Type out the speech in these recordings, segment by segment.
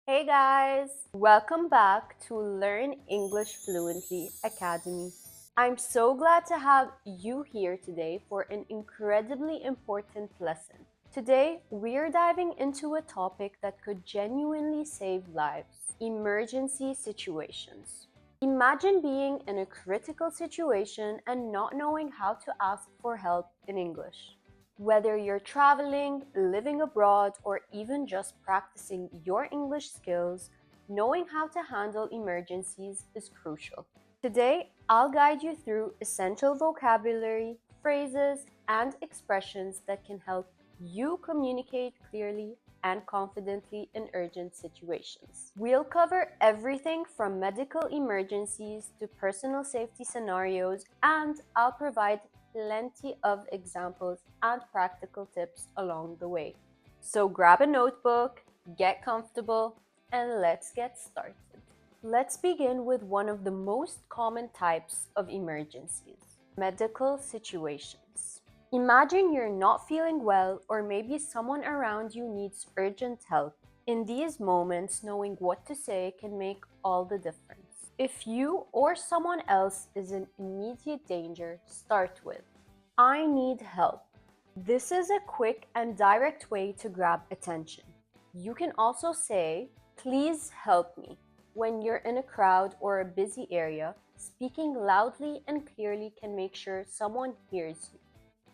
Hey guys! Welcome back to Learn English Fluently Academy. I'm so glad to have you here today for an incredibly important lesson. Today, we're diving into a topic that could genuinely save lives: emergency situations. Imagine being in a critical situation and not knowing how to ask for help in English. Whether you're traveling, living abroad, or even just practicing your English skills, knowing how to handle emergencies is crucial. Today, I'll guide you through essential vocabulary, phrases, and expressions that can help you communicate clearly and confidently in urgent situations. We'll cover everything from medical emergencies to personal safety scenarios, and I'll provide plenty of examples and practical tips along the way. So grab a notebook, get comfortable, and let's get started. Let's begin with one of the most common types of emergencies: medical situations. Imagine you're not feeling well, or maybe someone around you needs urgent help. In these moments, knowing what to say can make all the difference. If you or someone else is in immediate danger, start with "I need help." This is a quick and direct way to grab attention. You can also say, "Please help me." When you're in a crowd or a busy area, speaking loudly and clearly can make sure someone hears you.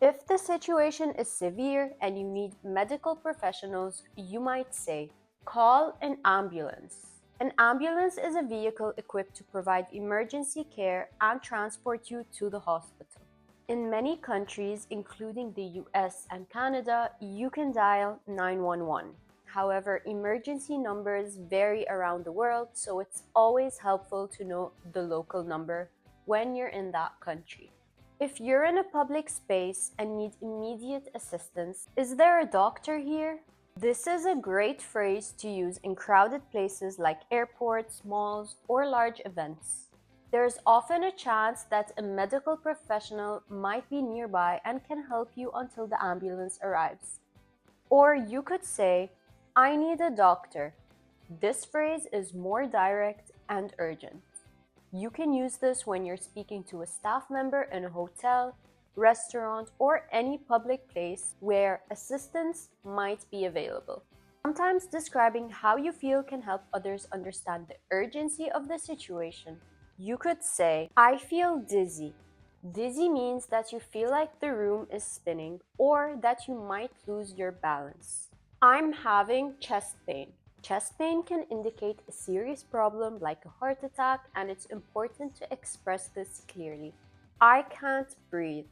If the situation is severe and you need medical professionals, you might say, "Call an ambulance." An ambulance is a vehicle equipped to provide emergency care and transport you to the hospital. In many countries, including the US and Canada, you can dial 911. However, emergency numbers vary around the world, so it's always helpful to know the local number when you're in that country. If you're in a public space and need immediate assistance, "Is there a doctor here?" This is a great phrase to use in crowded places like airports, malls, or large events. There's often a chance that a medical professional might be nearby and can help you until the ambulance arrives. Or you could say, "I need a doctor." This phrase is more direct and urgent. You can use this when you're speaking to a staff member in a hotel, restaurant, or any public place where assistance might be available. Sometimes describing how you feel can help others understand the urgency of the situation. You could say, "I feel dizzy." Dizzy means that you feel like the room is spinning or that you might lose your balance. "I'm having chest pain." Chest pain can indicate a serious problem like a heart attack, and it's important to express this clearly. "I can't breathe."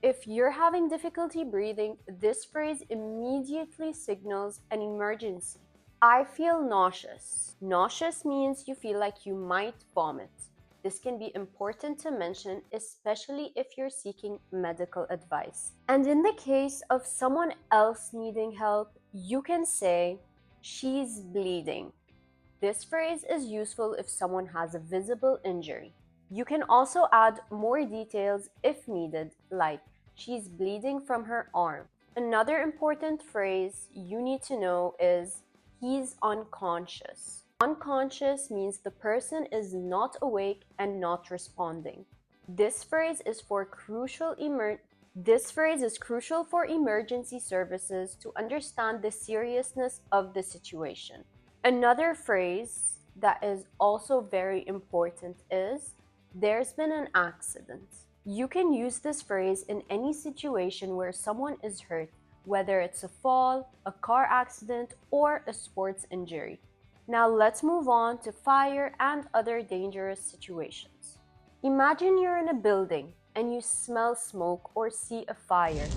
If you're having difficulty breathing, this phrase immediately signals an emergency. "I feel nauseous." Nauseous means you feel like you might vomit. This can be important to mention, especially if you're seeking medical advice. And in the case of someone else needing help, you can say, "She's bleeding." This phrase is useful if someone has a visible injury. You can also add more details if needed, like, "She's bleeding from her arm." Another important phrase you need to know is, "He's unconscious." Unconscious means the person is not awake and not responding. This phrase is crucial for emergency services to understand the seriousness of the situation. Another phrase that is also very important is, "There's been an accident." You can use this phrase in any situation where someone is hurt, whether it's a fall, a car accident, or a sports injury. Now let's move on to fire and other dangerous situations. Imagine you're in a building and you smell smoke or see a fire.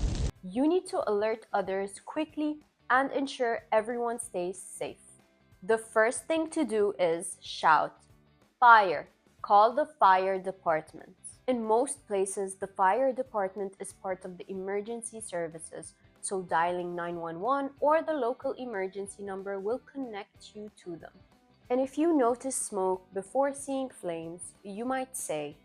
You need to alert others quickly and ensure everyone stays safe. The first thing to do is shout, "Fire!" Call the fire department. In most places, the fire department is part of the emergency services, so dialing 911 or the local emergency number will connect you to them. And if you notice smoke before seeing flames, you might say,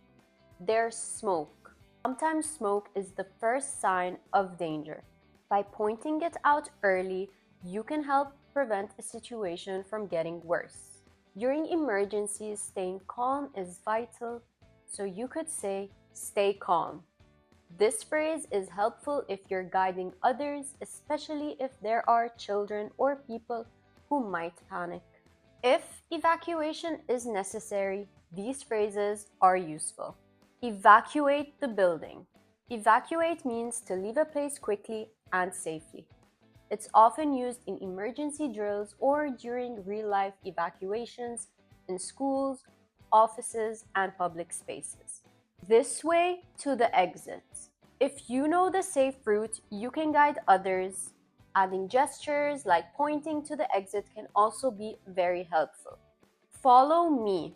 "There's smoke." Sometimes smoke is the first sign of danger. By pointing it out early, you can help prevent a situation from getting worse. During emergencies, staying calm is vital, so you could say, stay calm. This phrase is helpful if you're guiding others, especially if there are children or people who might panic. If evacuation is necessary, these phrases are useful. Evacuate the building. Evacuate means to leave a place quickly and safely. It's often used in emergency drills or during real-life evacuations in schools, offices, and public spaces. This way to the exit. If you know the safe route, you can guide others. Adding gestures like pointing to the exit can also be very helpful. Follow me.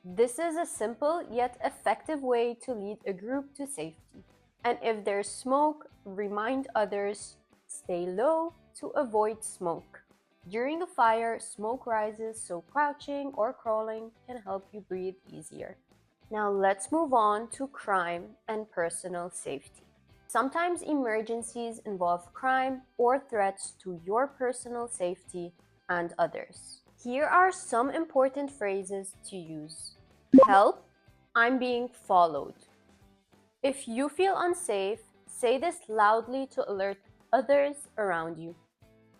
This is a simple yet effective way to lead a group to safety. And if there's smoke, remind others, stay low to avoid smoke. During a fire, smoke rises, so crouching or crawling can help you breathe easier. Now let's move on to crime and personal safety. Sometimes emergencies involve crime or threats to your personal safety and others. Here are some important phrases to use. Help, I'm being followed. If you feel unsafe, say this loudly to alert others around you.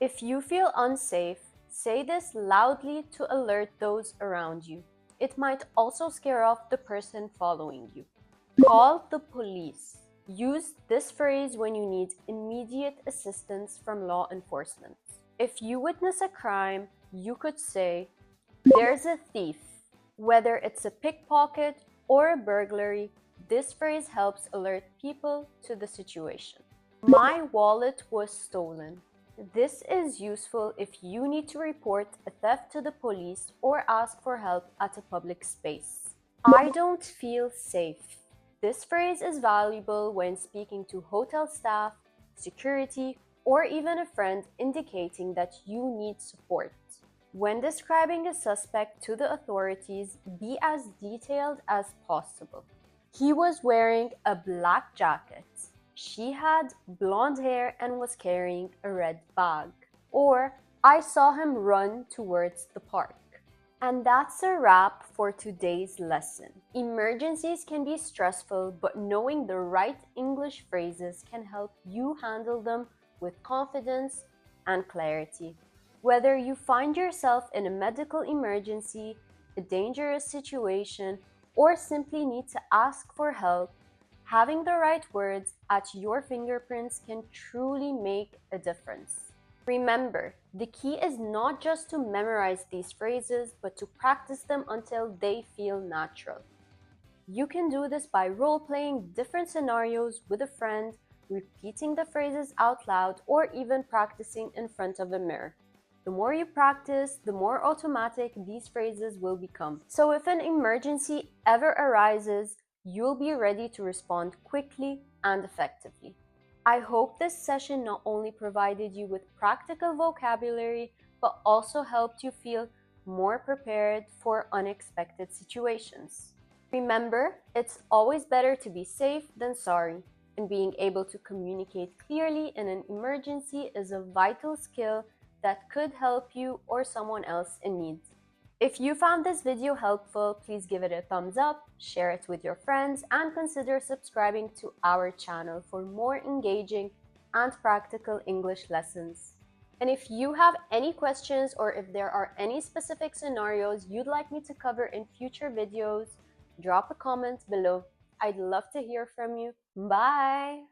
If you feel unsafe, say this loudly to alert those around you. It might also scare off the person following you. Call the police. Use this phrase when you need immediate assistance from law enforcement. If you witness a crime, you could say, there's a thief. Whether it's a pickpocket or a burglary, this phrase helps alert people to the situation. My wallet was stolen. This is useful if you need to report a theft to the police or ask for help at a public space. I don't feel safe. This phrase is valuable when speaking to hotel staff, security, or even a friend, indicating that you need support. When describing a suspect to the authorities, be as detailed as possible. He was wearing a black jacket. She had blonde hair and was carrying a red bag. Or, I saw him run towards the park. And that's a wrap for today's lesson. Emergencies can be stressful, but knowing the right English phrases can help you handle them with confidence and clarity. Whether you find yourself in a medical emergency, a dangerous situation, or simply need to ask for help, having the right words at your fingerprints can truly make a difference. Remember, the key is not just to memorize these phrases, but to practice them until they feel natural. You can do this by role-playing different scenarios with a friend, repeating the phrases out loud, or even practicing in front of a mirror. The more you practice, the more automatic these phrases will become. So if an emergency ever arises, you'll be ready to respond quickly and effectively. I hope this session not only provided you with practical vocabulary, but also helped you feel more prepared for unexpected situations. Remember, it's always better to be safe than sorry, and being able to communicate clearly in an emergency is a vital skill that could help you or someone else in need. If you found this video helpful, please give it a thumbs up, share it with your friends, and consider subscribing to our channel for more engaging and practical English lessons. And if you have any questions or if there are any specific scenarios you'd like me to cover in future videos, drop a comment below. I'd love to hear from you. Bye!